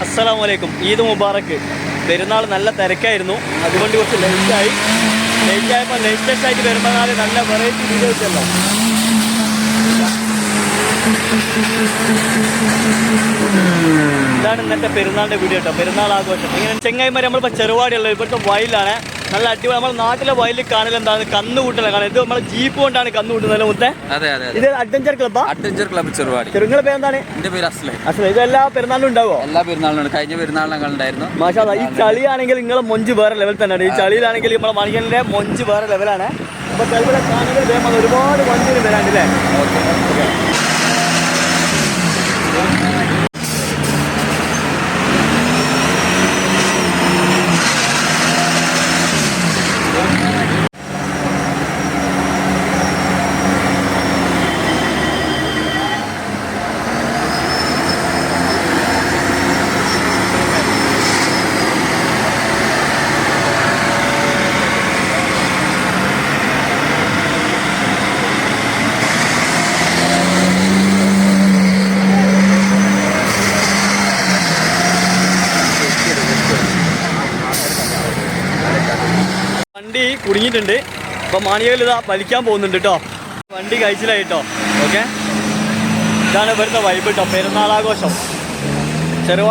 അസ്സലാമു അലൈക്കും. ഈദ് മുബാറക്ക്. പെരുന്നാൾ നല്ല തിരക്കായിരുന്നു, അതുകൊണ്ട് കുറച്ച് ലേറ്റായപ്പോൾ ലേറ്റസ്റ്റ് ആയിട്ട് പെരുന്നാൾ നല്ല വെറൈറ്റി വീഡിയോ വെച്ചല്ലോ. ഇതാണ് ഇന്നത്തെ പെരുന്നാളിൻ്റെ വീഡിയോ കേട്ടോ. പെരുന്നാൾ ആഘോഷം ഇങ്ങനെ ചെങ്ങായിമാർ നമ്മളിപ്പോൾ ചെറുവാടിയുള്ളത് ഇവിടുത്തെ വയലാണ്. നല്ല അടിപൊളി. നമ്മുടെ നാട്ടിലെ വയലിൽ കാണൽ എന്താണ് കന്ന് കൂട്ടല കാണാൻ. ഇത് നമ്മളെ ജീപ്പ് കൊണ്ടാണ് കന്ന് കൂട്ടുന്നത് മുത്തേ. ഇത് അഡ്വഞ്ചർ ക്ലബ്ബാ? Adventure club Cheruvadi. ചെറുങ്ങളുടെ പേരെന്താണ്? എന്റെ പേര് അസ്ലേ. ഇത് എല്ലാ പെരുന്നാളിലും ഉണ്ടാവോ? എല്ലാ പെരുന്നാളിലും. കഴിഞ്ഞ പെരുന്നാളിനും ഉണ്ടായിരുന്നു. മാഷാ അല്ലാഹ്. ഈ ചളിയാണെങ്കിൽ നിങ്ങളെ മൊഞ്ച് വേറെ ലെവൽ തന്നെയാണ്. ഈ ചളിയിലാണെങ്കിൽ നമ്മളെ മണിയലിന്റെ മൊഞ്ച് വേറെ ലെവലാണ്. അപ്പൊ ചെറുവിടെ കാണുന്നത് ഒരുപാട് വണ്ടികൾ വരാണ്ടല്ലേ. വണ്ടി കുടുങ്ങിയിട്ടുണ്ട്. അപ്പോൾ മാണികയിൽ ഇതാ വലിക്കാൻ പോകുന്നുണ്ട് കേട്ടോ. വണ്ടി കഴിച്ചിലായിട്ടോ. ഓക്കെ, ഇതാണ് ഇവിടുത്തെ വൈബ് കേട്ടോ. പെരുന്നാളാഘോഷം ചെറുവാ